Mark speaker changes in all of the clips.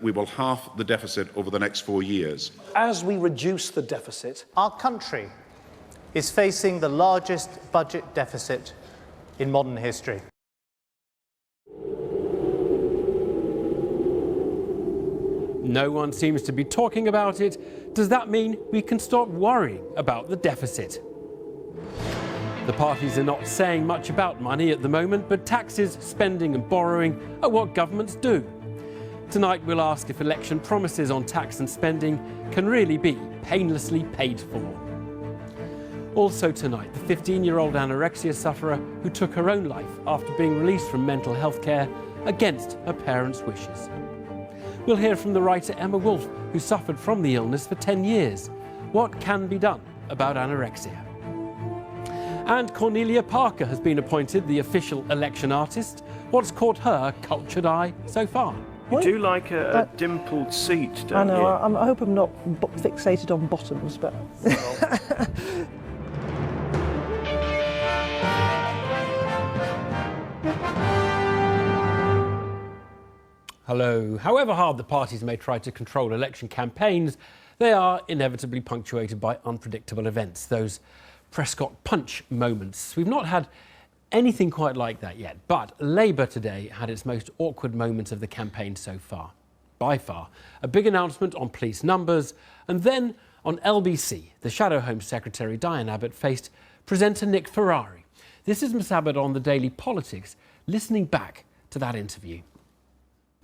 Speaker 1: We will halve the deficit over the next 4 years.
Speaker 2: As we reduce the deficit,
Speaker 3: our country is facing the largest budget deficit in modern history.
Speaker 4: No one seems to be talking about it. Does that mean we can stop worrying about the deficit? The parties are not saying much about money at the moment, but taxes, spending and borrowing are what governments do. Tonight we'll ask if election promises on tax and spending can really be painlessly paid for. Also tonight, the 15-year-old anorexia sufferer who took her own life after being released from mental health care against her parents' wishes. We'll hear from the writer Emma Wolfe, who suffered from the illness for 10 years. What can be done about anorexia? And Cornelia Parker has been appointed the official election artist. What's caught her cultured eye so far?
Speaker 5: You do like a dimpled seat, don't you?
Speaker 6: I know, I hope I'm not fixated on bottoms, but...
Speaker 4: Hello. However hard the parties may try to control election campaigns, they are inevitably punctuated by unpredictable events, those Prescott punch moments. We've not had anything quite like that yet, but Labour today had its most awkward moment of the campaign so far. By far. A big announcement on police numbers, and then on LBC, the Shadow Home Secretary Diane Abbott faced presenter Nick Ferrari. This is Miss Abbott on the Daily Politics, listening back to that interview.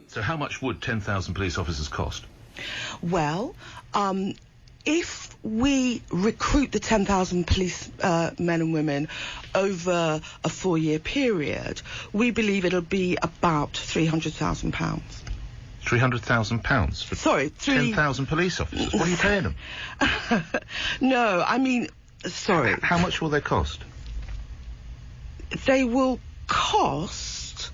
Speaker 7: So how much would 10,000 police officers cost?
Speaker 8: Well, if we recruit the 10,000 police men and women over a 4-year period, we believe it'll be about £300,000.
Speaker 7: £300,000 for 10,000 police officers? What are you paying them?
Speaker 8: No, I mean, sorry.
Speaker 7: How much will they cost?
Speaker 8: It will cost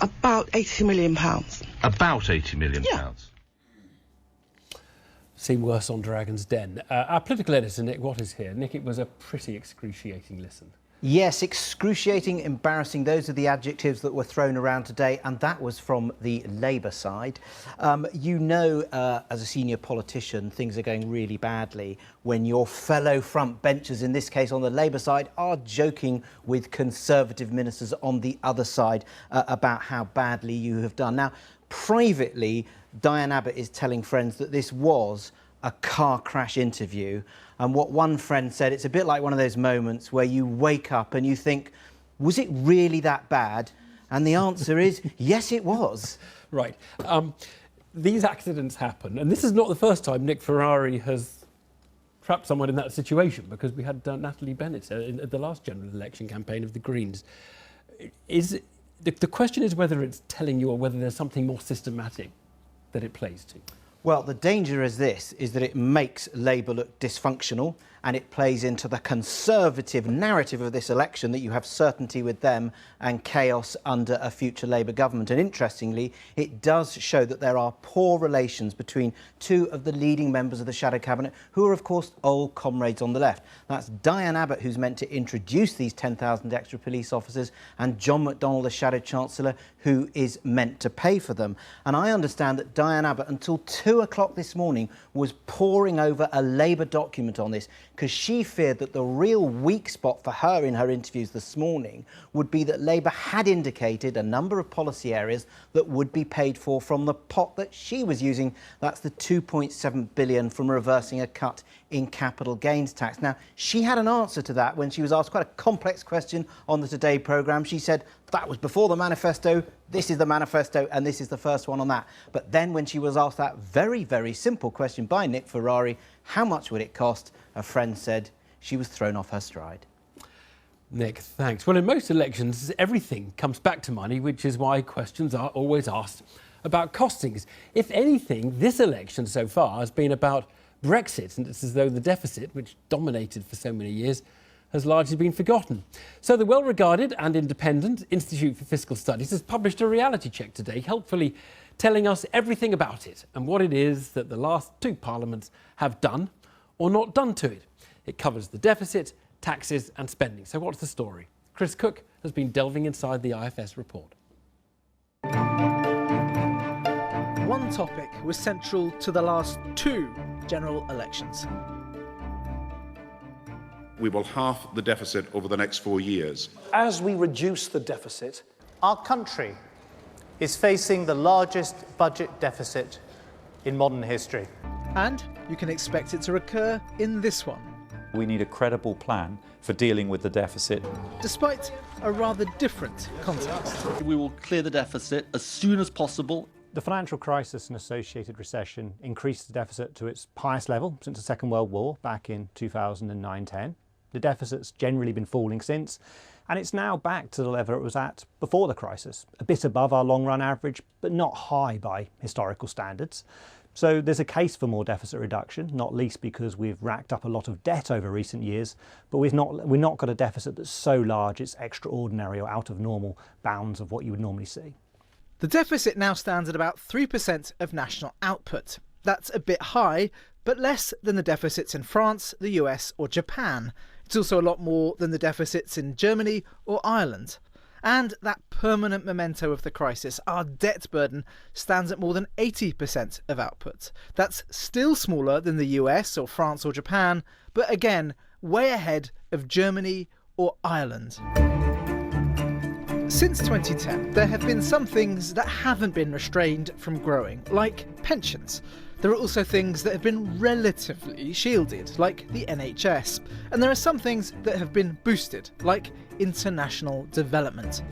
Speaker 8: about £80 million.
Speaker 7: About £80 million?
Speaker 8: Yeah.
Speaker 4: Seem worse on Dragon's Den. Our political editor, Nick Watt, is here. Nick, it was a pretty excruciating listen.
Speaker 9: Yes, excruciating, embarrassing. Those are the adjectives that were thrown around today, and that was from the Labour side. You know, as a senior politician, things are going really badly when your fellow front benchers, in this case on the Labour side, are joking with Conservative ministers on the other side about how badly you have done. Now, privately, Diane Abbott is telling friends that this was a car crash interview. And what one friend said, it's a bit like one of those moments where you wake up and you think, was it really that bad? And the answer is, yes, it was.
Speaker 4: Right. These accidents happen. And this is not the first time Nick Ferrari has trapped someone in that situation, because we had Natalie Bennett at the last general election campaign of the Greens. The question is whether it's telling you or whether there's something more systematic that it plays to.
Speaker 9: Well, the danger is this, is that it makes Labour look dysfunctional, and it plays into the Conservative narrative of this election that you have certainty with them and chaos under a future Labour government. And interestingly, it does show that there are poor relations between two of the leading members of the Shadow Cabinet, who are, of course, old comrades on the left. That's Diane Abbott, who's meant to introduce these 10,000 extra police officers, and John McDonnell, the Shadow Chancellor, who is meant to pay for them. And I understand that Diane Abbott, until 2 o'clock this morning, was poring over a Labour document on this, because she feared that the real weak spot for her in her interviews this morning would be that Labour had indicated a number of policy areas that would be paid for from the pot that she was using. That's the £2.7 billion from reversing a cut in capital gains tax. Now, she had an answer to that when she was asked quite a complex question on the Today programme. She said that was before the manifesto, this is the manifesto, and this is the first one on that. But then when she was asked that very, very simple question by Nick Ferrari, how much would it cost? A friend said she was thrown off her stride.
Speaker 4: Nick, thanks. Well, in most elections, everything comes back to money, which is why questions are always asked about costings. If anything, this election so far has been about Brexit, and it's as though the deficit, which dominated for so many years, has largely been forgotten. So the well-regarded and independent Institute for Fiscal Studies has published a reality check today, helpfully telling us everything about it and what it is that the last two parliaments have done or not done to it. It covers the deficit, taxes and spending. So what's the story? Chris Cook has been delving inside the IFS report.
Speaker 10: One topic was central to the last two general elections.
Speaker 1: We will halve the deficit over the next 4 years.
Speaker 2: As we reduce the deficit,
Speaker 3: Our country is facing the largest budget deficit in modern history.
Speaker 10: And you can expect it to recur in this one,
Speaker 11: We need a credible plan for dealing with the deficit.
Speaker 10: despite a rather different context.
Speaker 12: We will clear the deficit as soon as possible.
Speaker 13: The financial crisis and associated recession increased the deficit to its highest level since the Second World War back in 2009-10. The deficit's generally been falling since, and it's now back to the level it was at before the crisis, a bit above our long-run average, but not high by historical standards. So there's a case for more deficit reduction, not least because we've racked up a lot of debt over recent years, but we're not got a deficit that's so large it's extraordinary or out of normal bounds of what you would normally see.
Speaker 10: The deficit now stands at about 3% of national output. That's a bit high, but less than the deficits in France, the US or Japan. It's also a lot more than the deficits in Germany or Ireland. And that permanent memento of the crisis, our debt burden, stands at more than 80% of output. That's still smaller than the US or France or Japan, but again, way ahead of Germany or Ireland. Since 2010, there have been some things that haven't been restrained from growing, like pensions. There are also things that have been relatively shielded, like the NHS. And there are some things that have been boosted, like international development.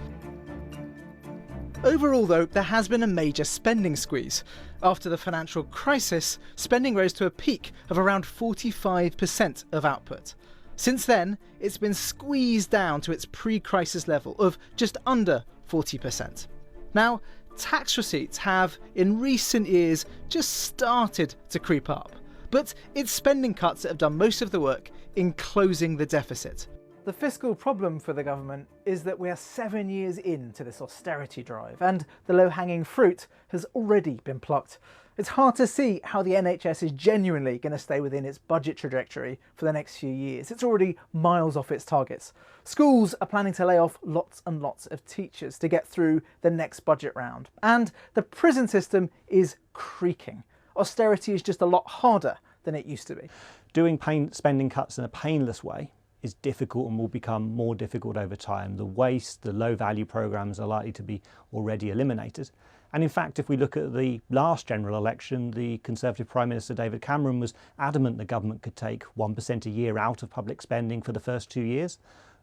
Speaker 10: Overall, though, there has been a major spending squeeze. After the financial crisis, spending rose to a peak of around 45% of output. Since then, it's been squeezed down to its pre-crisis level of just under 40%. Now, tax receipts have, in recent years, just started to creep up. But it's spending cuts that have done most of the work in closing the deficit. The fiscal problem for the government is that we are 7 years into this austerity drive, and the low-hanging fruit has already been plucked. It's hard to see how the NHS is genuinely going to stay within its budget trajectory for the next few years. It's already miles off its targets. Schools are planning to lay off lots and lots of teachers to get through the next budget round. And the prison system is creaking. Austerity is just a lot harder than it used to be.
Speaker 13: Doing spending cuts in a painless way is difficult and will become more difficult over time. The waste, the low value programmes are likely to be already eliminated. And in fact, if we look at the last general election, the Conservative Prime Minister David Cameron was adamant the government could take 1% a year out of public spending for the first 2 years.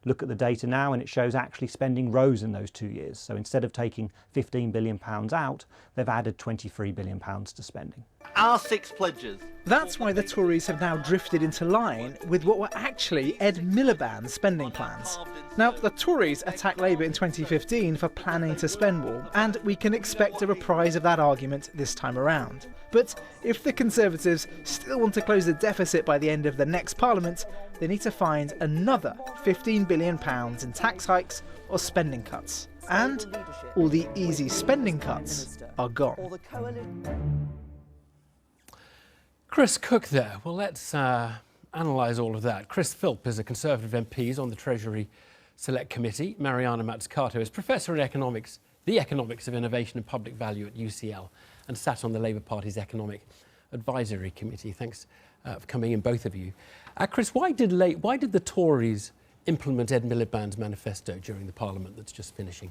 Speaker 13: Look at the data now and it shows actually spending rose in those 2 years. So instead of taking £15 billion out, they've added £23 billion to spending.
Speaker 12: Our 6 pledges.
Speaker 10: That's why the Tories have now drifted into line with what were actually Ed Miliband's spending plans. Now, the Tories attacked Labour in 2015 for planning to spend more, and we can expect a reprise of that argument this time around. But if the Conservatives still want to close the deficit by the end of the next Parliament, they need to find another £15 billion in tax hikes or spending cuts. And all the easy spending cuts are gone.
Speaker 4: Chris Cook there. Well, let's analyse all of that. Chris Philp is a Conservative MP on the Treasury Select Committee. Mariana Mazzucato is Professor in Economics, the Economics of Innovation and Public Value at UCL, and sat on the Labour Party's Economic Advisory Committee. Thanks for coming in, both of you. Chris, why did the Tories implement Ed Miliband's manifesto during the Parliament that's just finishing?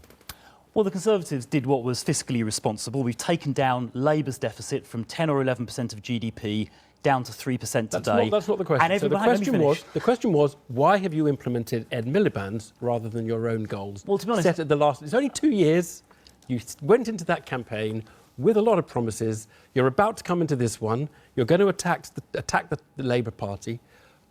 Speaker 14: Well, the Conservatives did what was fiscally responsible. We've taken down Labour's deficit from 10 or 11% of GDP down to 3% today.
Speaker 4: That's not the question.
Speaker 14: And
Speaker 4: So the question was, why have you implemented Ed Miliband's rather than your own goals?
Speaker 14: Well, to be honest,
Speaker 4: set at the last. It's only 2 years. You went into that campaign with a lot of promises. You're about to come into this one. You're going to attack the Labour Party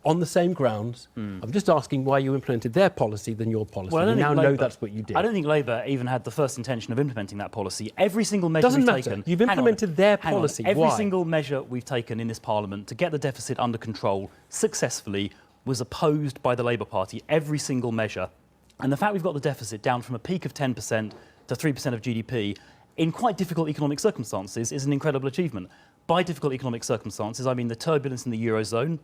Speaker 4: on the same grounds. I'm just asking why you implemented their policy than your policy.
Speaker 14: Well,
Speaker 4: you now know that's what you did.
Speaker 14: I don't think Labour even had the first intention of implementing that policy. Every single measure we've taken...
Speaker 4: You've implemented their policy.
Speaker 14: Every single measure we've taken in this Parliament to get the deficit under control successfully was opposed by the Labour Party. Every single measure. And the fact we've got the deficit down from a peak of 10% to 3% of GDP in quite difficult economic circumstances is an incredible achievement. By difficult economic circumstances, I mean the turbulence in the Eurozone,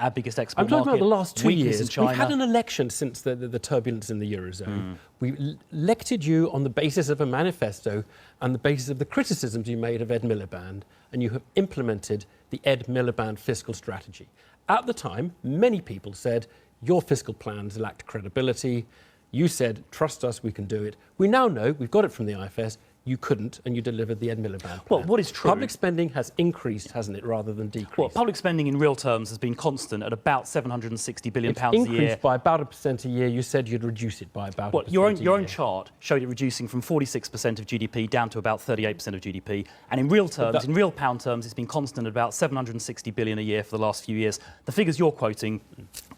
Speaker 14: our biggest export
Speaker 4: I'm talking
Speaker 14: market.
Speaker 4: about the last 2
Speaker 14: weakness in
Speaker 4: years.
Speaker 14: China.
Speaker 4: We've had an election since the turbulence in the Eurozone. We elected you on the basis of a manifesto and the basis of the criticisms you made of Ed Miliband, and you have implemented the Ed Miliband fiscal strategy. At the time, many people said your fiscal plans lacked credibility. You said, trust us, we can do it. We now know, we've got it from the IFS, you couldn't, and you delivered the Ed Miliband plan.
Speaker 14: Well, what is true...
Speaker 4: Public spending has increased, hasn't it, rather than decreased?
Speaker 14: Well, public spending in real terms has been constant at about £760 billion a year.
Speaker 4: Increased by about 1% a year. You said you'd reduce it by about 1%
Speaker 14: your own chart showed it reducing from 46% of GDP down to about 38% of GDP. And in real terms, in real pound terms, it's been constant at about £760 billion a year for the last few years. The figures you're quoting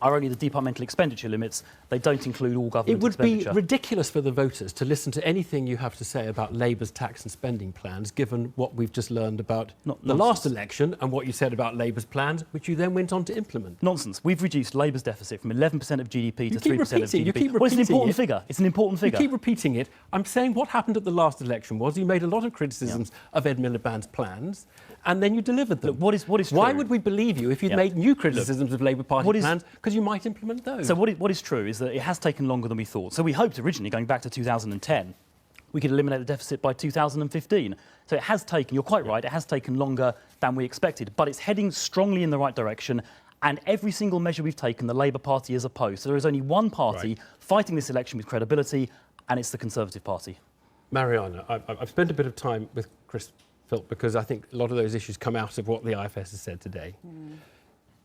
Speaker 14: are only the departmental expenditure limits. They don't include all government expenditure.
Speaker 4: It would be ridiculous for the voters to listen to anything you have to say about Labour's tax and spending plans, given what we've just learned about the last election and what you said about Labour's plans, which you then went on to implement.
Speaker 14: Nonsense. We've reduced Labour's deficit from 11% of GDP to 3% of GDP.
Speaker 4: You keep repeating
Speaker 14: well, it's an important figure. It's an important figure.
Speaker 4: You keep repeating it. I'm saying what happened at the last election was you made a lot of criticisms of Ed Miliband's plans, and then you delivered them.
Speaker 14: Look, what is true?
Speaker 4: Why would we believe you if you'd made new criticisms of Labour Party plans? Because you might implement those.
Speaker 14: So what is true is that it has taken longer than we thought. So we hoped originally, going back to 2010, we could eliminate the deficit by 2015. So it has taken, you're quite right, it has taken longer than we expected, but it's heading strongly in the right direction. And every single measure we've taken, the Labour Party is opposed. So there is only one party fighting this election with credibility, and it's the Conservative Party.
Speaker 4: Mariana, I've spent a bit of time with Chris Philp because I think a lot of those issues come out of what the IFS has said today.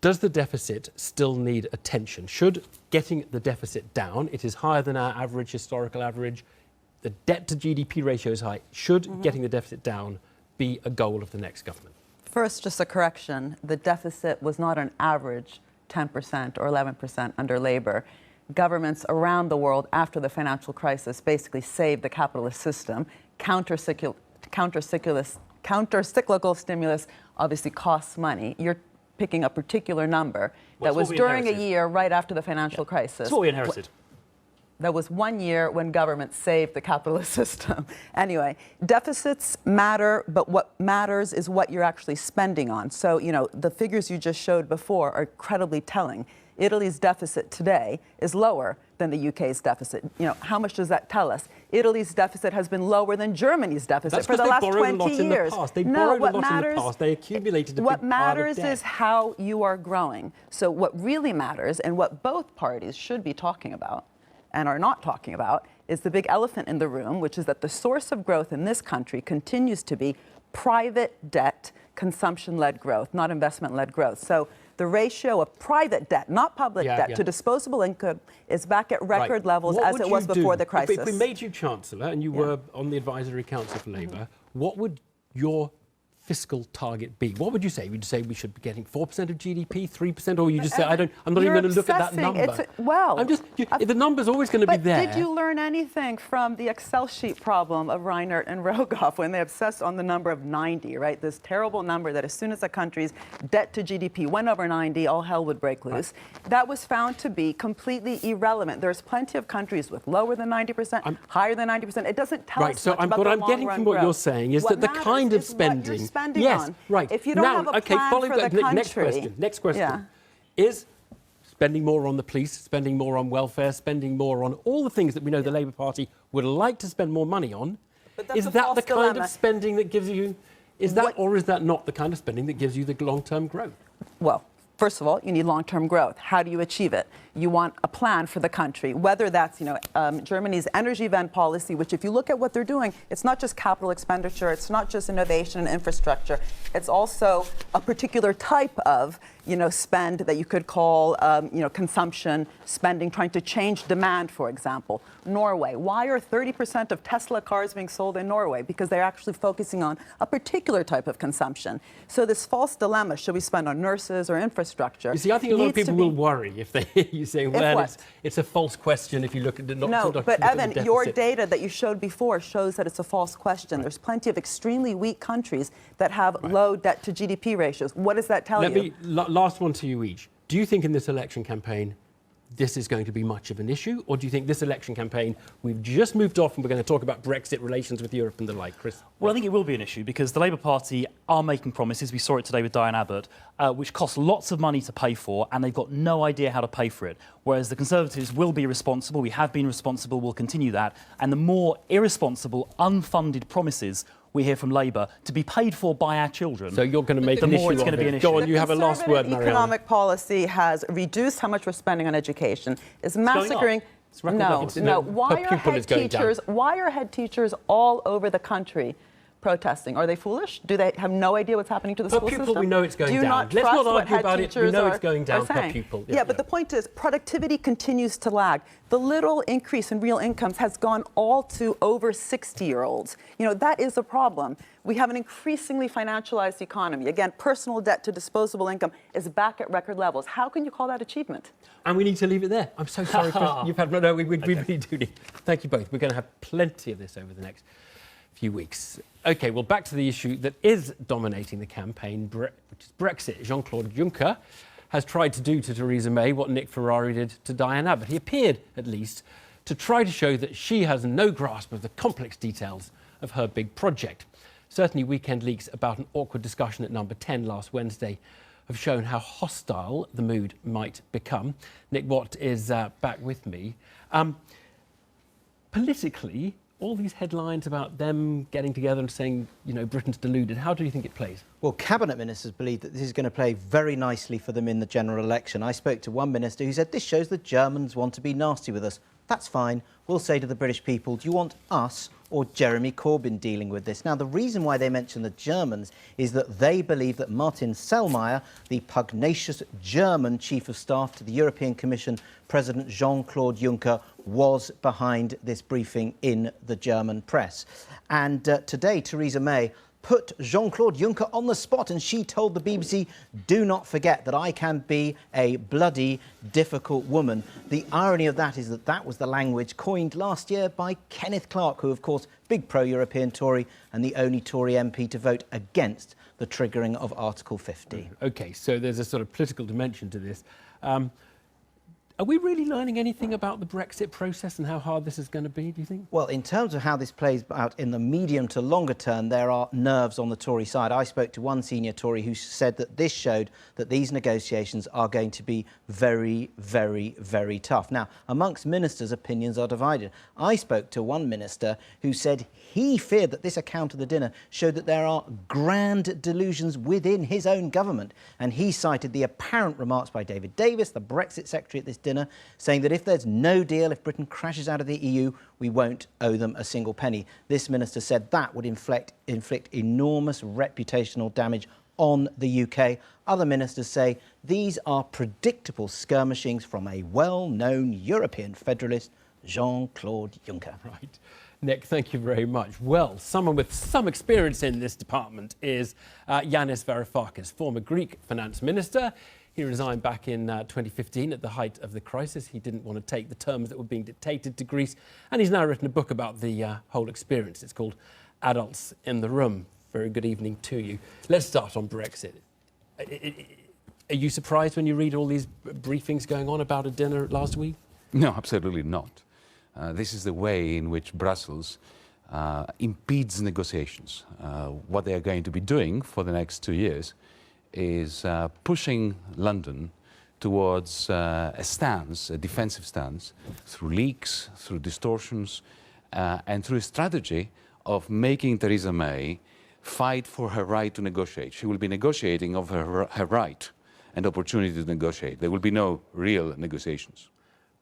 Speaker 4: Does the deficit still need attention? Should getting the deficit down, it is higher than our average, historical average, the debt to GDP ratio is high. Should getting the deficit down be a goal of the next government?
Speaker 15: First, just a correction. The deficit was not an average 10% or 11% under Labour. Governments around the world after the financial crisis basically saved the capitalist system. Counter-cyclical stimulus obviously costs money. You're picking a particular number that was during a year right after the financial crisis.
Speaker 14: That's what we inherited.
Speaker 15: That was 1 year when government saved the capitalist system. Anyway, deficits matter, but what matters is what you're actually spending on. So, you know, the figures you just showed before are incredibly telling. Italy's deficit today is lower than the UK's deficit. You know, how much does that tell us? Italy's deficit has been lower than Germany's deficit for the last 20 years.
Speaker 4: They borrowed a lot in the past. They accumulated a big pile of debt.
Speaker 15: What matters is how you are growing. So what really matters, and what both parties should be talking about, and are not talking about, is the big elephant in the room, which is that the source of growth in this country continues to be private debt, consumption-led growth, not investment-led growth. So the ratio of private debt, not public debt, to disposable income is back at record levels as it was before the crisis.
Speaker 4: If we made you Chancellor and you were on the Advisory Council for Labour, what would your fiscal target be? What would you say? Would you say we should be getting 4% of GDP, 3%, or you just say, I'm not even going to look at that number? The number's always going to be there.
Speaker 15: But did you learn anything from the Excel sheet problem of Reinert and Rogoff when they obsessed on the number of 90, right? This terrible number that as soon as a country's debt to GDP went over 90, all hell would break loose. That was found to be completely irrelevant. There's plenty of countries with lower than 90%, higher than 90%. It doesn't tell us much about the long-run growth.
Speaker 4: What I'm getting from what you're saying is that the kind of spending...
Speaker 15: Yes,
Speaker 4: right.
Speaker 15: If you don't have a plan for the country...
Speaker 4: Next question. Is spending more on the police, spending more on welfare, spending more on all the things that we know the Labour Party would like to spend more money on, is that the kind of spending that gives you... or is that not the kind of spending that gives you the long-term growth?
Speaker 15: Well, first of all, you need long-term growth. How do you achieve it? You want a plan for the country, whether that's, Germany's Energiewende policy, which if you look at what they're doing, it's not just capital expenditure, it's not just innovation and infrastructure, it's also a particular type of, spend that you could call, consumption spending, trying to change demand, for example. Norway. Why are 30% of Tesla cars being sold in Norway? Because they're actually focusing on a particular type of consumption. So this false dilemma, should we spend on nurses or infrastructure?
Speaker 4: You see, I think a lot of people will worry if they hear you say, well, it's a false question if you look at the...
Speaker 15: No, but Evan, your data that you showed before shows that it's a false question. There's plenty of extremely weak countries that have low debt to GDP ratios. What does that tell you?
Speaker 4: Last one to you each. Do you think in this election campaign this is going to be much of an issue? Or do you think this election campaign, we've just moved off and we're going to talk about Brexit, relations with Europe and the like? Chris?
Speaker 14: Well, I think it will be an issue because the Labour Party are making promises. We saw it today with Diane Abbott, which cost lots of money to pay for, and they've got no idea how to pay for it. Whereas the Conservatives will be responsible. We have been responsible. We'll continue that. And the more irresponsible, unfunded promises we hear from Labour to be paid for by our children.
Speaker 4: So you're going to make
Speaker 14: the
Speaker 4: an
Speaker 14: more
Speaker 4: issue
Speaker 14: it's going to be an issue.
Speaker 4: Go on, you have a last word, Marianne.
Speaker 15: Economic policy has reduced how much we're spending on education. It's massacring. No. Why are head teachers all over the country protesting? Are they foolish? Do they have no idea what's happening to the school system?
Speaker 4: We know it's going down. Let's not argue about it. We know it's going down per pupil.
Speaker 15: Yeah, but the point is productivity continues to lag. The little increase in real incomes has gone all to over 60-year-olds. You know, that is a problem. We have an increasingly financialized economy. Again, personal debt to disposable income is back at record levels. How can you call that achievement?
Speaker 4: And we need to leave it there. I'm so sorry, Chris. You've had no. We really do need. Thank you both. We're going to have plenty of this over the next few weeks. OK, well, back to the issue that is dominating the campaign, which is Brexit. Jean-Claude Juncker has tried to do to Theresa May what Nick Ferrari did to Diane Abbott. He appeared, at least, to try to show that she has no grasp of the complex details of her big project. Certainly, weekend leaks about an awkward discussion at number 10 last Wednesday have shown how hostile the mood might become. Nick Watt is back with me. Politically, all these headlines about them getting together and saying, you know, Britain's deluded, how do you think it plays?
Speaker 9: Well, cabinet ministers believe that this is going to play very nicely for them in the general election. I spoke to one minister who said this shows the Germans want to be nasty with us. That's fine. We'll say to the British people, do you want us or Jeremy Corbyn dealing with this? Now, the reason why they mention the Germans is that they believe that Martin Selmayr, the pugnacious German chief of staff to the European Commission President Jean-Claude Juncker, was behind this briefing in the German press. And today, Theresa May put Jean-Claude Juncker on the spot, and she told the BBC, do not forget that I can be a bloody difficult woman. The irony of that is that that was the language coined last year by Kenneth Clarke, who, of course, big pro-European Tory and the only Tory MP to vote against the triggering of Article 50.
Speaker 4: OK, so there's a sort of political dimension to this. Are we really learning anything about the Brexit process and how hard this is going to be, do you think?
Speaker 9: Well, in terms of how this plays out in the medium to longer term, there are nerves on the Tory side. I spoke to one senior Tory who said that this showed that these negotiations are going to be very, very, very tough. Now, amongst ministers, opinions are divided. I spoke to one minister who said he feared that this account of the dinner showed that there are grand delusions within his own government. And he cited the apparent remarks by David Davis, the Brexit secretary at this dinner, saying that if there's no deal, if Britain crashes out of the EU, we won't owe them a single penny. This minister said that would inflict enormous reputational damage on the UK. Other ministers say these are predictable skirmishings from a well-known European federalist, Jean-Claude Juncker.
Speaker 4: Right. Nick, thank you very much. Well, someone with some experience in this department is Yanis Varoufakis, former Greek finance minister. He resigned back in 2015 at the height of the crisis. He didn't want to take the terms that were being dictated to Greece, and he's now written a book about the whole experience. It's called Adults in the Room. Very good evening to you. Let's start on Brexit. Are you surprised when you read all these briefings going on about a dinner last week?
Speaker 16: No, absolutely not. This is the way in which Brussels impedes negotiations. What they are going to be doing for the next 2 years is pushing London towards a stance, a defensive stance, through leaks, through distortions, and through a strategy of making Theresa May fight for her right to negotiate. She will be negotiating of her right and opportunity to negotiate. There will be no real negotiations.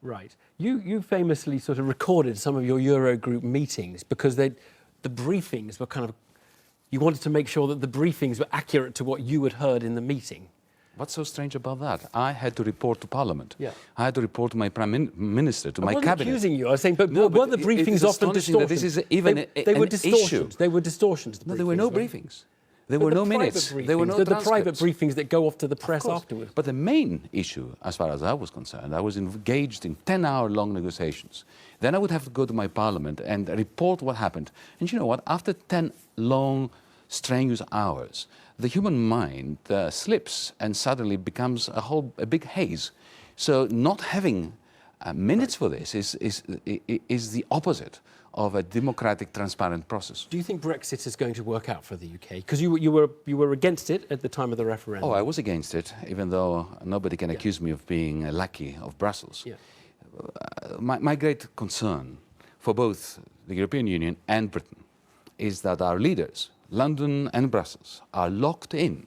Speaker 4: Right. You famously sort of recorded some of your Eurogroup meetings because the briefings were kind of, you wanted to make sure that the briefings were accurate to what you had heard in the meeting.
Speaker 16: What's so strange about that? I had to report to Parliament.
Speaker 4: Yeah.
Speaker 16: I had to report to my Prime Minister, to my cabinet.
Speaker 4: I wasn't accusing you. I was saying, but
Speaker 16: no,
Speaker 4: were the briefings often distortions?
Speaker 16: This is even
Speaker 4: they were
Speaker 16: an
Speaker 4: distortions.
Speaker 16: issue.
Speaker 4: They were distortions.
Speaker 16: No, there were no briefings. There were no minutes. There were no
Speaker 4: the private briefings that go off to the press afterwards.
Speaker 16: But the main issue, as far as I was concerned, I was engaged in 10-hour-long negotiations. Then I would have to go to my Parliament and report what happened. And you know what? After 10 long, strenuous hours, the human mind slips and suddenly becomes a big haze. So not having minutes for this is the opposite of a democratic, transparent process.
Speaker 4: Do you think Brexit is going to work out for the UK? Because you were against it at the time of the referendum.
Speaker 16: Oh, I was against it, even though nobody can accuse me of being a lackey of Brussels.
Speaker 4: Yeah.
Speaker 16: My great concern for both the European Union and Britain is that our leaders, London and Brussels, are locked in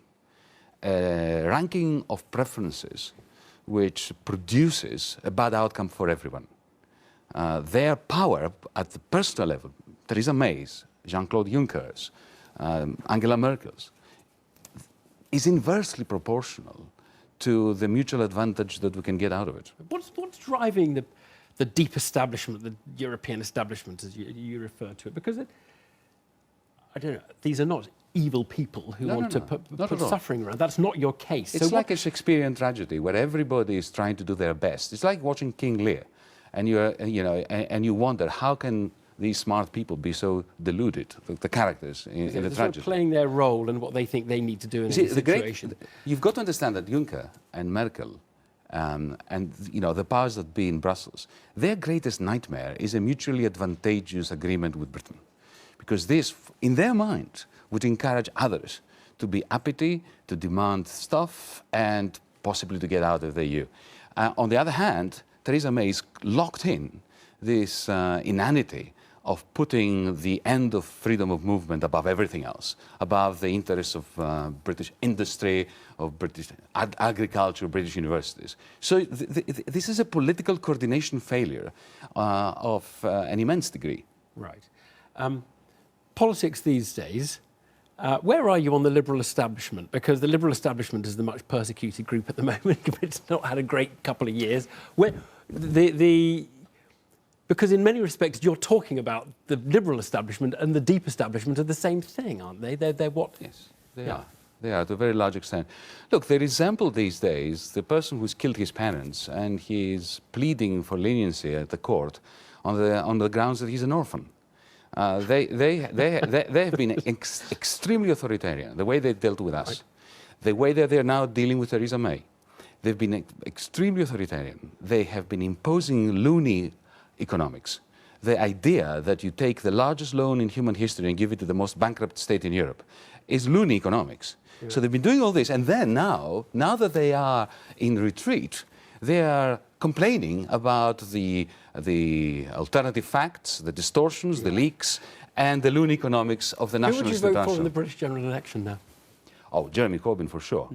Speaker 16: a ranking of preferences which produces a bad outcome for everyone. Their power at the personal level, Theresa May's, Jean-Claude Juncker's, Angela Merkel's, is inversely proportional to the mutual advantage that we can get out of it.
Speaker 4: What's driving the deep establishment, the European establishment, as you refer to it? Because I don't know, these are not evil people who want to put suffering around. That's not your case.
Speaker 16: It's like a Shakespearean tragedy where everybody is trying to do their best. It's like watching King Lear, and you wonder how can these smart people be so deluded, the characters in the tragedy.
Speaker 4: Playing their role and what they think they need to do in a situation.
Speaker 16: You've got to understand that Juncker and Merkel and the powers that be in Brussels, their greatest nightmare is a mutually advantageous agreement with Britain. Because this, in their mind, would encourage others to be uppity, to demand stuff, and possibly to get out of the EU. On the other hand, Theresa May is locked in this inanity of putting the end of freedom of movement above everything else, above the interests of British industry, of British agriculture, British universities. So this is a political coordination failure of an immense degree.
Speaker 4: Right. Politics these days, where are you on the Liberal establishment? Because the Liberal establishment is the much persecuted group at the moment. It's not had a great couple of years. Because in many respects, you're talking about the Liberal establishment and the deep establishment are the same thing, aren't they? They're what?
Speaker 16: Yes, they are. They are, to a very large extent. Look, they resemble these days the person who's killed his parents and he's pleading for leniency at the court on the grounds that he's an orphan. They have been extremely authoritarian, the way they dealt with us, the way that they're now dealing with Theresa May. They've been extremely authoritarian. They have been imposing loony economics. The idea that you take the largest loan in human history and give it to the most bankrupt state in Europe is loony economics. Yeah. So they've been doing all this, and then now that they are in retreat, they are complaining about the alternative facts, the distortions, the leaks, and the loony economics of the nationalist
Speaker 4: Who would you vote for in the British general election now?
Speaker 16: Oh, Jeremy Corbyn for sure.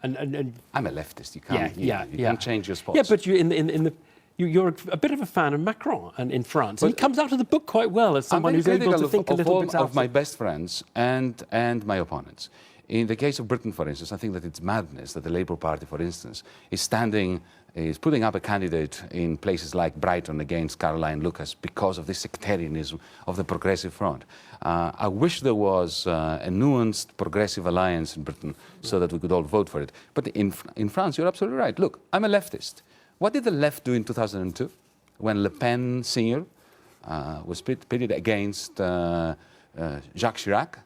Speaker 4: And
Speaker 16: I'm a leftist. You can't change your spots.
Speaker 4: Yeah, but you're a bit of a fan of Macron in France. And he comes out of the book quite well as someone who's able to think a little bit out
Speaker 16: of my best friends and my opponents. In the case of Britain, for instance, I think that it's madness that the Labour Party, for instance, is putting up a candidate in places like Brighton against Caroline Lucas because of the sectarianism of the Progressive Front. I wish there was a nuanced progressive alliance in Britain so that we could all vote for it. But in France, you're absolutely right. Look, I'm a leftist. What did the left do in 2002 when Le Pen Senior was pitted against Jacques Chirac?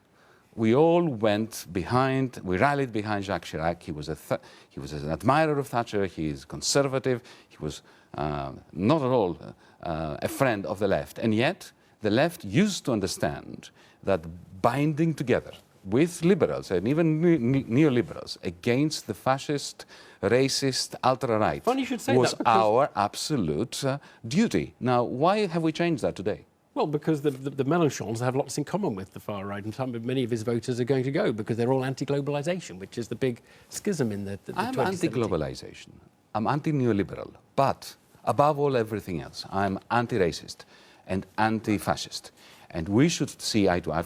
Speaker 16: We all we rallied behind Jacques Chirac. He was an admirer of Thatcher. He is conservative. He was not at all a friend of the left. And yet, the left used to understand that binding together with liberals and even neoliberals against the fascist, racist, ultra-right was our absolute duty. Now, why have we changed that today?
Speaker 4: Well, because the Mélenchons have lots in common with the far right, and many of his voters are going to go because they're all anti-globalisation, which is the big schism in the
Speaker 16: I'm anti-globalisation. I'm anti-neoliberal. But above all everything else, I'm anti-racist and anti-fascist. And we should see eye to eye,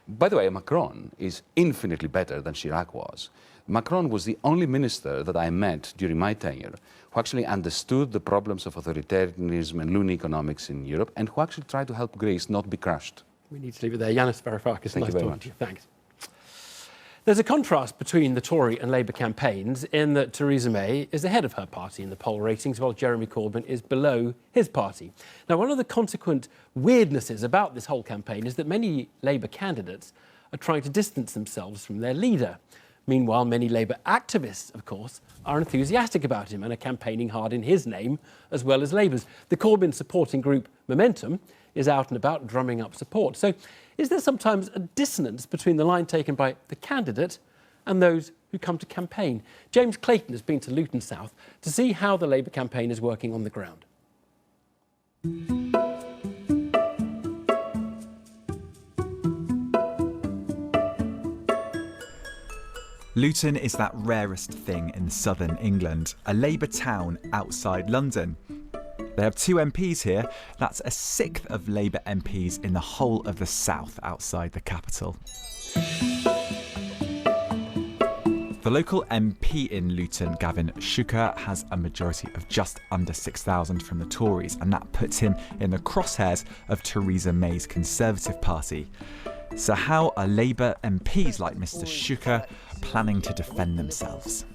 Speaker 16: By the way, Macron is infinitely better than Chirac was. Macron was the only minister that I met during my tenure who actually understood the problems of authoritarianism and loony economics in Europe and who actually tried to help Greece not be crushed.
Speaker 4: We need to leave it there. Yanis Varoufakis,
Speaker 16: Thank you very much.
Speaker 4: Thanks. There's a contrast between the Tory and Labour campaigns in that Theresa May is ahead of her party in the poll ratings, while Jeremy Corbyn is below his party. Now, one of the consequent weirdnesses about this whole campaign is that many Labour candidates are trying to distance themselves from their leader. Meanwhile, many Labour activists, of course, are enthusiastic about him and are campaigning hard in his name as well as Labour's. The Corbyn supporting group Momentum is out and about drumming up support. So is there sometimes a dissonance between the line taken by the candidate and those who come to campaign? James Clayton has been to Luton South to see how the Labour campaign is working on the ground.
Speaker 17: Luton is that rarest thing in southern England, a Labour town outside London. They have 2 MPs here, that's a sixth of Labour MPs in the whole of the south outside the capital. The local MP in Luton, Gavin Shuker, has a majority of just under 6,000 from the Tories, and that puts him in the crosshairs of Theresa May's Conservative Party. So how are Labour MPs like Mr Shuker planning to defend themselves?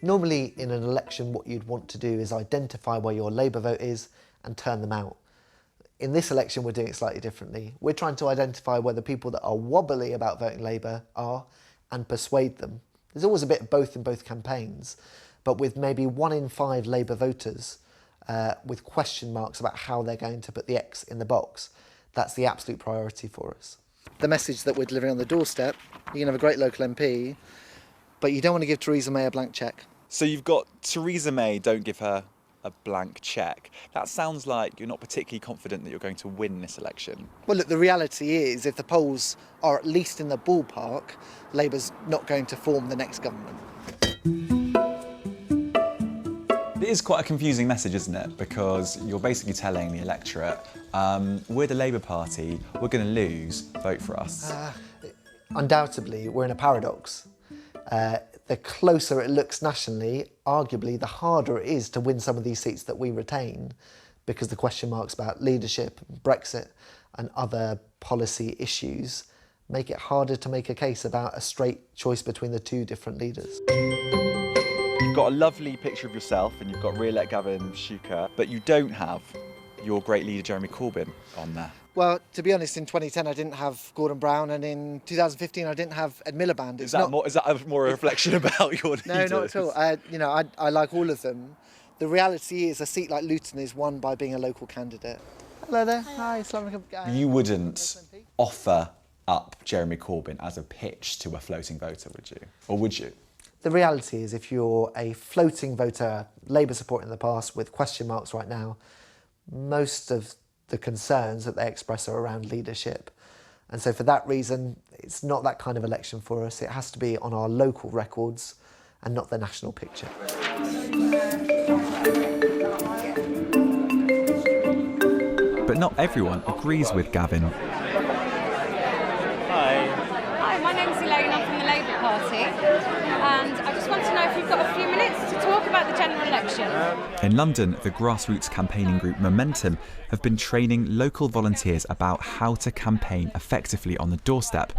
Speaker 18: Normally in an election what you'd want to do is identify where your Labour vote is and turn them out. In this election we're doing it slightly differently. We're trying to identify where the people that are wobbly about voting Labour are and persuade them. There's always a bit of both in both campaigns, but with maybe 1 in 5 Labour voters with question marks about how they're going to put the X in the box, that's the absolute priority for us.
Speaker 10: The message that we're delivering on the doorstep, you can have a great local MP, but you don't want to give Theresa May a blank cheque.
Speaker 19: So you've got Theresa May, don't give her a blank cheque. That sounds like you're not particularly confident that you're going to win this election.
Speaker 10: Well, look, the reality is, if the polls are at least in the ballpark, Labour's not going to form the next government.
Speaker 19: It is quite a confusing message, isn't it? Because you're basically telling the electorate, we're the Labour Party, we're going to lose, vote for us.
Speaker 18: Undoubtedly, we're in a paradox. The closer it looks nationally, arguably the harder it is to win some of these seats that we retain, because the question marks about leadership, Brexit and other policy issues make it harder to make a case about a straight choice between the 2 different leaders.
Speaker 19: You've got a lovely picture of yourself and you've got re-elect Gavin Shuker, but you don't have your great leader Jeremy Corbyn on there.
Speaker 10: Well, to be honest, in 2010 I didn't have Gordon Brown, and in 2015 I didn't have Ed Miliband.
Speaker 19: Is that more a reflection about your leaders?
Speaker 10: No, not at all. I like all of them. The reality is a seat like Luton is won by being a local candidate. Hello there. Hi, Assalamu alaikum.
Speaker 19: You wouldn't offer up Jeremy Corbyn as a pitch to a floating voter, would you? Or would you?
Speaker 18: The reality is, if you're a floating voter, Labour support in the past with question marks right now, most of the concerns that they express are around leadership. And so for that reason, it's not that kind of election for us. It has to be on our local records and not the national picture.
Speaker 17: But not everyone agrees with Gavin.
Speaker 20: Hi, my name's Elaine, I'm from the Labour Party, and I just want to know if you've got a few minutes to talk about the general election.
Speaker 17: In London, the grassroots campaigning group Momentum have been training local volunteers about how to campaign effectively on the doorstep.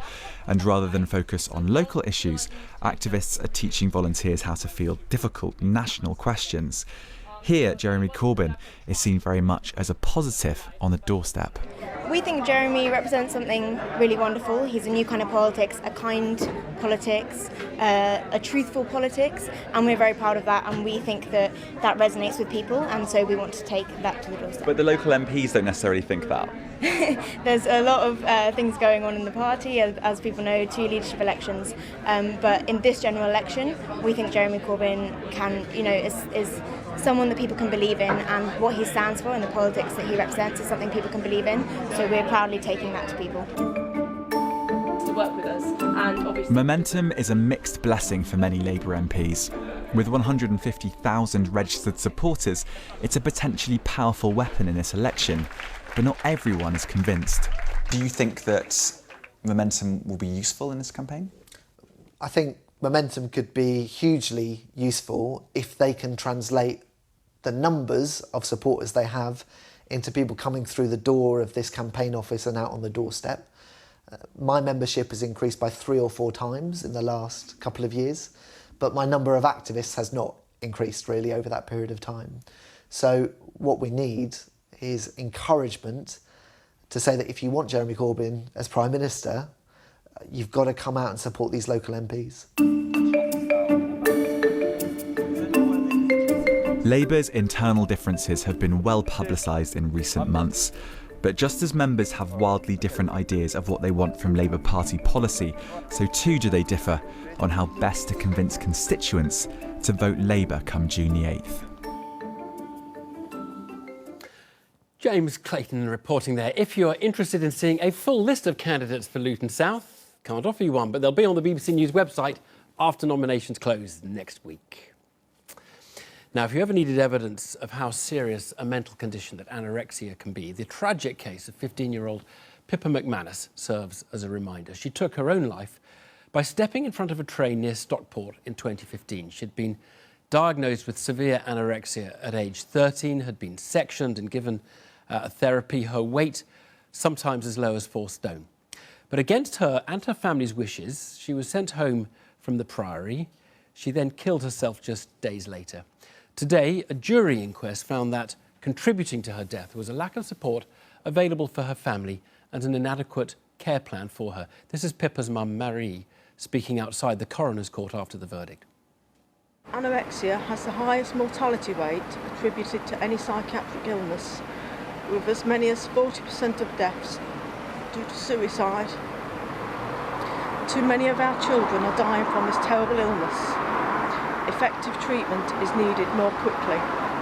Speaker 17: And rather than focus on local issues, activists are teaching volunteers how to field difficult national questions. Here, Jeremy Corbyn is seen very much as a positive on the doorstep.
Speaker 21: We think Jeremy represents something really wonderful. He's a new kind of politics, a kind politics, a truthful politics, and we're very proud of that, and we think that that resonates with people, and so we want to take that to the doorstep.
Speaker 19: But the local MPs don't necessarily think that.
Speaker 21: There's a lot of things going on in the party, as people know, 2 leadership elections, but in this general election, we think Jeremy Corbyn is someone that people can believe in, and what he stands for and the politics that he represents is something people can believe in, so we're proudly taking that to people.
Speaker 20: To work with us, and obviously
Speaker 17: Momentum is a mixed blessing for many Labour MPs. With 150,000 registered supporters, it's a potentially powerful weapon in this election, but not everyone is convinced.
Speaker 19: Do you think that Momentum will be useful in this campaign?
Speaker 18: I think Momentum could be hugely useful if they can translate the numbers of supporters they have into people coming through the door of this campaign office and out on the doorstep. My membership has increased by 3 or 4 times in the last couple of years, but my number of activists has not increased really over that period of time. So what we need is encouragement to say that if you want Jeremy Corbyn as Prime Minister, You've got to come out and support these local MPs.
Speaker 17: Labour's internal differences have been well publicised in recent months. But just as members have wildly different ideas of what they want from Labour Party policy, so too do they differ on how best to convince constituents to vote Labour come June the 8th.
Speaker 4: James Clayton reporting there. If you're interested in seeing a full list of candidates for Luton South, can't offer you one, but they'll be on the BBC News website after nominations close next week. Now, if you ever needed evidence of how serious a mental condition that anorexia can be, the tragic case of 15-year-old Pippa McManus serves as a reminder. She took her own life by stepping in front of a train near Stockport in 2015. She'd been diagnosed with severe anorexia at age 13, had been sectioned and given therapy, her weight sometimes as low as 4 stone. But against her and her family's wishes, she was sent home from the Priory. She then killed herself just days later. Today, a jury inquest found that contributing to her death was a lack of support available for her family and an inadequate care plan for her. This is Pippa's mum, Marie, speaking outside the coroner's court after the verdict.
Speaker 5: Anorexia has the highest mortality rate attributed to any psychiatric illness, with as many as 40% of deaths due to suicide. Too many of our children are dying from this terrible illness. Effective treatment is needed more quickly,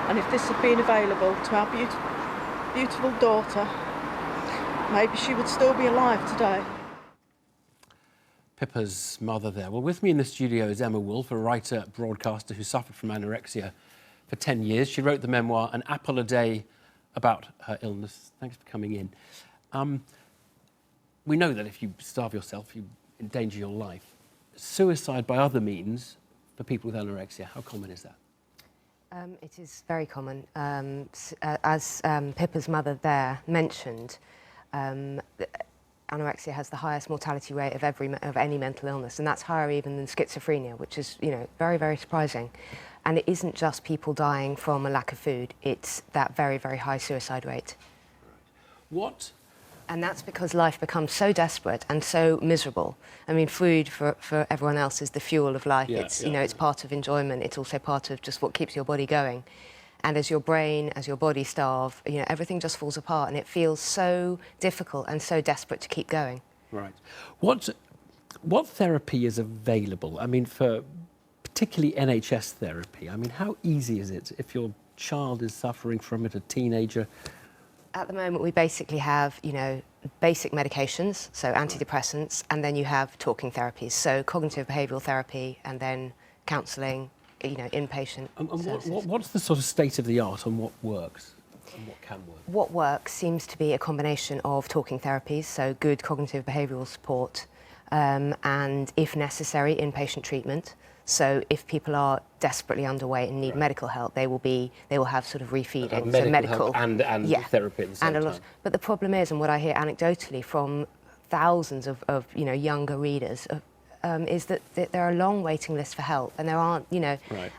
Speaker 5: and if this had been available to our beautiful daughter, maybe she would still be alive today.
Speaker 4: Pippa's mother there. Well, with me in the studio is Emma Wolfe, a writer, broadcaster who suffered from anorexia for 10 years. She wrote the memoir An Apple a Day about her illness. Thanks for coming in. We know that if you starve yourself, you endanger your life. Suicide by other means for people with anorexia, how common is that?
Speaker 22: It is very common. As Pippa's mother there mentioned, anorexia has the highest mortality rate of any mental illness, and that's higher even than schizophrenia, which is, very, very surprising. And it isn't just people dying from a lack of food, it's that very, very high suicide rate.
Speaker 4: What?
Speaker 22: And that's because life becomes so desperate and so miserable. I mean, food for everyone else is the fuel of life. It's part of enjoyment. It's also part of just what keeps your body going. And as your brain, as your body starve, everything just falls apart, and it feels so difficult and so desperate to keep going.
Speaker 4: Right. What therapy is available? I mean, for particularly NHS therapy, I mean, how easy is it if your child is suffering from it, a teenager?
Speaker 22: At the moment, we basically have, basic medications, so antidepressants, and then you have talking therapies, so cognitive behavioural therapy, and then counselling, inpatient services.
Speaker 4: What's the sort of state of the art on what works and what can work?
Speaker 22: What works seems to be a combination of talking therapies, so good cognitive behavioural support, and if necessary, inpatient treatment. So if people are desperately underweight and need medical help, they will have sort of refeeding,
Speaker 4: medical, so medical help and therapy at the same time.
Speaker 22: But the problem is, and what I hear anecdotally from thousands of younger readers, is that there are long waiting lists for help, and there aren't,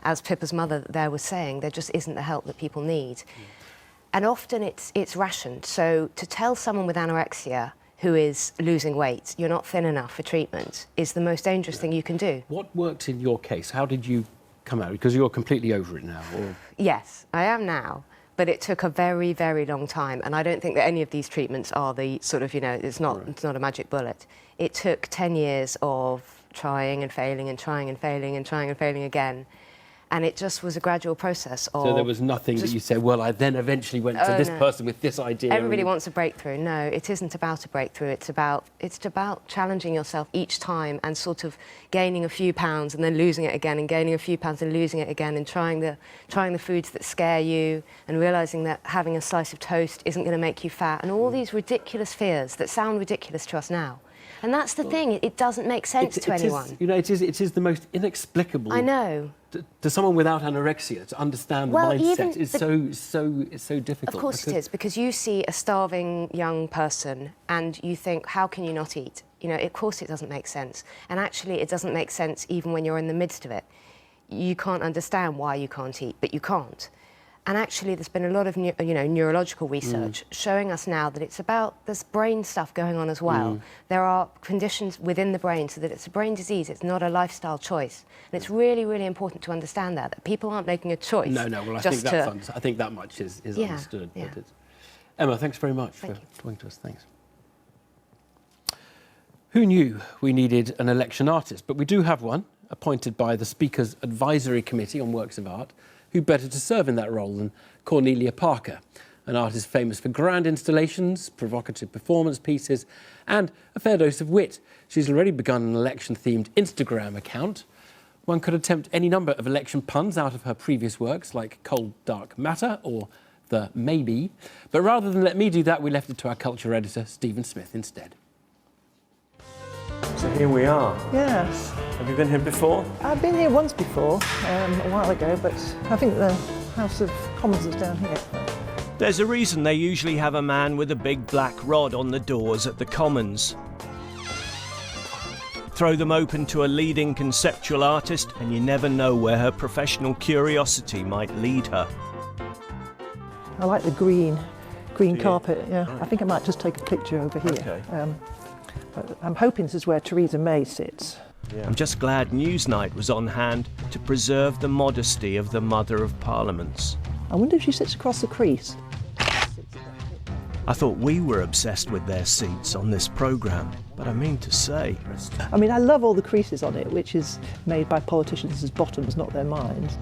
Speaker 22: as Pippa's mother there was saying, there just isn't the help that people need. And often it's rationed. So to tell someone with anorexia who is losing weight, you're not thin enough for treatment, is the most dangerous thing you can do.
Speaker 4: What worked in your case? How did you come out? Because you're completely over it now. Or...
Speaker 22: Yes, I am now, but it took a very, very long time, and I don't think that any of these treatments are the sort of, it's not a magic bullet. It took 10 years of trying and failing and trying and failing and trying and failing again. And it just was a gradual process of...
Speaker 4: So there was nothing that you said, well, I then eventually went to this person with this idea.
Speaker 22: Everybody wants a breakthrough. No, it isn't about a breakthrough. It's about challenging yourself each time and sort of gaining a few pounds and then losing it again, and gaining a few pounds and losing it again, and trying the foods that scare you, and realising that having a slice of toast isn't going to make you fat, and all these ridiculous fears that sound ridiculous to us now. And that's the thing, it doesn't make sense to anyone.
Speaker 4: It is the most inexplicable...
Speaker 22: I know.
Speaker 4: To someone without anorexia, to understand the mindset is so difficult.
Speaker 22: Of course it is, because you see a starving young person and you think, how can you not eat? Of course it doesn't make sense. And actually it doesn't make sense even when you're in the midst of it. You can't understand why you can't eat, but you can't. And actually, there's been a lot of neurological research showing us now that it's about this brain stuff going on as well. There are conditions within the brain, so that it's a brain disease. It's not a lifestyle choice, and it's really, really important to understand that people aren't making a choice.
Speaker 4: No. Well, I think that much is understood.
Speaker 22: Yeah.
Speaker 4: But Emma, thanks very much for talking to us. Thanks. Who knew we needed an election artist? But we do have one, appointed by the Speaker's Advisory Committee on Works of Art. Who better to serve in that role than Cornelia Parker, an artist famous for grand installations, provocative performance pieces, and a fair dose of wit. She's already begun an election-themed Instagram account. One could attempt any number of election puns out of her previous works, like Cold Dark Matter or The Maybe. But rather than let me do that, we left it to our culture editor, Stephen Smith, instead.
Speaker 6: So here we are.
Speaker 7: Yes.
Speaker 6: Have you been here before?
Speaker 7: I've been here once before, a while ago, but I think the House of Commons is down here.
Speaker 23: There's a reason they usually have a man with a big black rod on the doors at the Commons. Throw them open to a leading conceptual artist and you never know where her professional curiosity might lead her.
Speaker 7: I like the green carpet, yeah. Right. I think I might just take a picture over here.
Speaker 6: Okay.
Speaker 7: But I'm hoping this is where Theresa May sits.
Speaker 23: Yeah. I'm just glad Newsnight was on hand to preserve the modesty of the Mother of Parliaments.
Speaker 7: I wonder if she sits across the crease.
Speaker 23: I thought we were obsessed with their seats on this programme, but I mean to say...
Speaker 7: I mean, I love all the creases on it, which is made by politicians as bottoms, not their minds.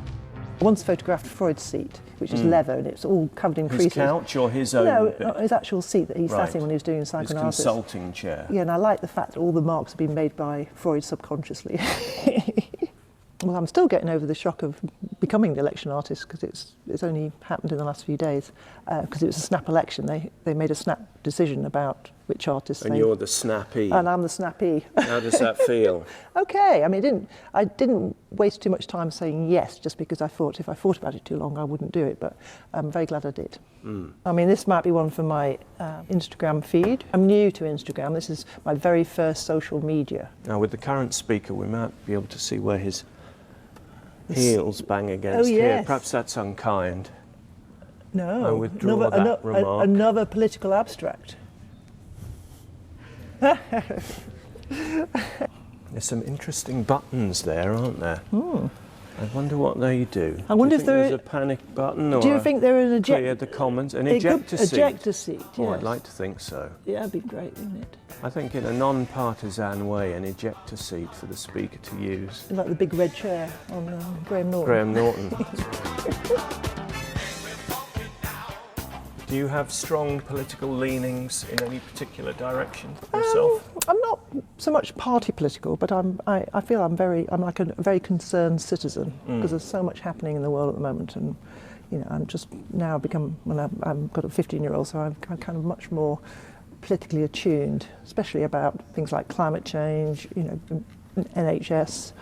Speaker 7: I once photographed Freud's seat, which is leather, and it's all covered in creases.
Speaker 6: His couch or his own?
Speaker 7: No,
Speaker 6: bit?
Speaker 7: his actual seat that he sat in when he was doing psychoanalysis.
Speaker 6: His consulting chair.
Speaker 7: Yeah, and I like the fact that all the marks have been made by Freud subconsciously. Well, I'm still getting over the shock of becoming the election artist because it's only happened in the last few days. Because it was a snap election, they made a snap decision about which artists.
Speaker 6: And you're the snappy.
Speaker 7: And I'm the snappy.
Speaker 6: How does that feel?
Speaker 7: Okay, I mean, I didn't waste too much time saying yes just because I thought if I thought about it too long I wouldn't do it. But I'm very glad I did. I mean, this might be one for my Instagram feed. I'm new to Instagram. This is my very first social media.
Speaker 6: Now, with the current speaker, we might be able to see where his heels bang against here. Perhaps that's unkind.
Speaker 7: No,
Speaker 6: I withdraw that remark.
Speaker 7: Another political abstract.
Speaker 6: There's some interesting buttons there, aren't there? I wonder what they do.
Speaker 7: I wonder
Speaker 6: if there's a panic button or
Speaker 7: do you think there is an
Speaker 6: clear the Commons, an ejector seat?
Speaker 7: Ejector seat,
Speaker 6: Oh,
Speaker 7: yes.
Speaker 6: I'd like to think so.
Speaker 7: Yeah, that'd be great, wouldn't it?
Speaker 6: I think in a non-partisan way, an ejector seat for the Speaker to use.
Speaker 7: Like the big red chair on Graham Norton.
Speaker 6: Graham Norton. Do you have strong political leanings in any particular direction yourself?
Speaker 7: I'm not so much party political, but I feel I'm like a very concerned citizen because there's so much happening in the world at the moment, and I'm just now become I've got a 15-year-old, so I'm kind of much more politically attuned, especially about things like climate change, NHS,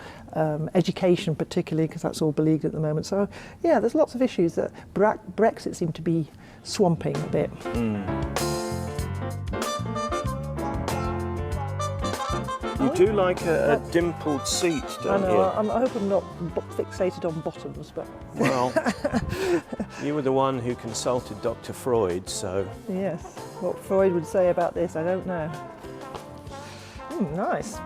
Speaker 7: education particularly, because that's all beleaguered at the moment. So yeah, there's lots of issues that Brexit seemed to be swamping a bit.
Speaker 6: You do like a dimpled seat, don't you?
Speaker 7: I hope I'm not fixated on bottoms, but...
Speaker 6: Well, you were the one who consulted Dr. Freud, so...
Speaker 7: Yes, what Freud would say about this, I don't know. Nice.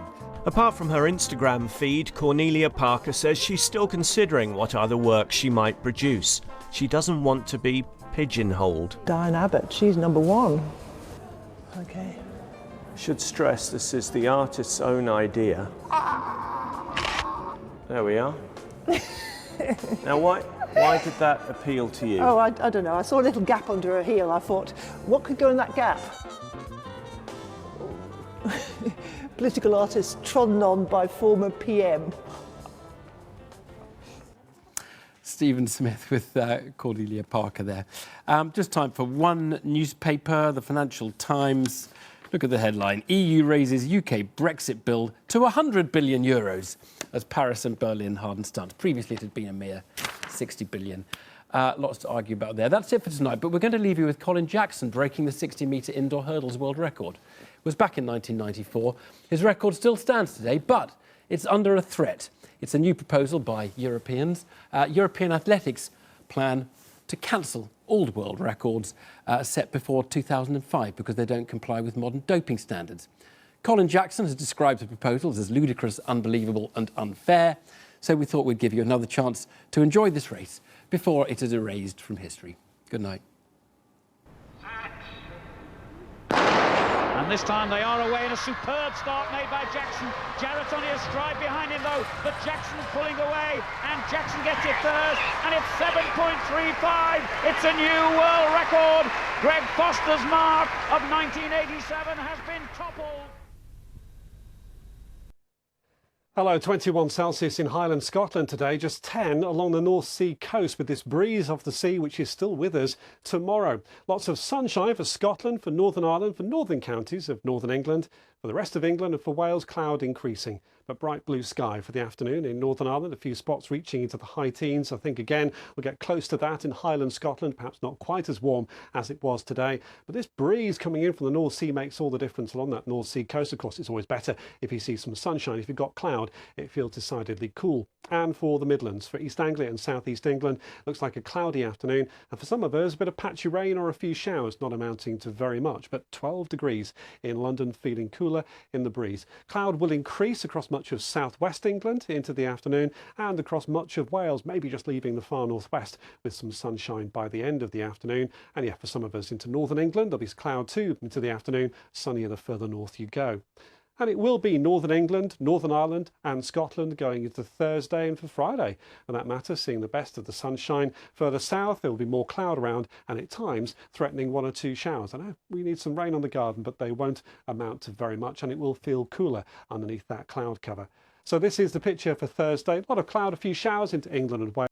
Speaker 23: Apart from her Instagram feed, Cornelia Parker says she's still considering what other work she might produce. She doesn't want to be pigeonholed.
Speaker 7: Diane Abbott, she's number one. Okay.
Speaker 6: Should stress this is the artist's own idea. There we are. Now, why did that appeal to you?
Speaker 7: Oh, I don't know. I saw a little gap under her heel. I thought, what could go in that gap? Political artist trodden on by former PM.
Speaker 4: Stephen Smith with Cordelia Parker there. Just time for one newspaper, the Financial Times. Look at the headline. EU raises UK Brexit bill to €100 billion as Paris and Berlin harden stance. Previously, it had been a mere 60 billion. Lots to argue about there. That's it for tonight, but we're going to leave you with Colin Jackson breaking the 60-metre indoor hurdles world record. It was back in 1994. His record still stands today, but it's under a threat. It's a new proposal by Europeans. European athletics plan to cancel all the world records set before 2005 because they don't comply with modern doping standards. Colin Jackson has described the proposals as ludicrous, unbelievable and unfair, so we thought we'd give you another chance to enjoy this race before it is erased from history. Good night.
Speaker 1: And this time they are away in a superb start made by Jackson. Jarrett only a stride behind him though, but Jackson's pulling away, and Jackson gets it first, and it's 7.35. It's a new world record. Greg Foster's mark of 1987 has been toppled.
Speaker 2: Hello, 21 Celsius in Highland, Scotland today, just 10 along the North Sea coast with this breeze off the sea which is still with us tomorrow. Lots of sunshine for Scotland, for Northern Ireland, for northern counties of Northern England. For the rest of England and for Wales, cloud increasing, but bright blue sky for the afternoon in Northern Ireland. A few spots reaching into the high teens. I think again we'll get close to that in Highland, Scotland, perhaps not quite as warm as it was today. But this breeze coming in from the North Sea makes all the difference along that North Sea coast. Of course, it's always better if you see some sunshine. If you've got cloud, it feels decidedly cool. And for the Midlands, for East Anglia and South East England, looks like a cloudy afternoon. And for some of us, a bit of patchy rain or a few showers, not amounting to very much. But 12 degrees in London, feeling cooler in the breeze. Cloud will increase across much of southwest England into the afternoon and across much of Wales, maybe just leaving the far northwest with some sunshine by the end of the afternoon. And yeah, for some of us into northern England, there'll be cloud too into the afternoon, sunnier the further north you go. And it will be Northern England, Northern Ireland and Scotland going into Thursday and for Friday. For that matter, seeing the best of the sunshine. Further south, there will be more cloud around and at times threatening 1 or 2 showers. I know we need some rain on the garden, but they won't amount to very much and it will feel cooler underneath that cloud cover. So this is the picture for Thursday. A lot of cloud, a few showers into England and Wales.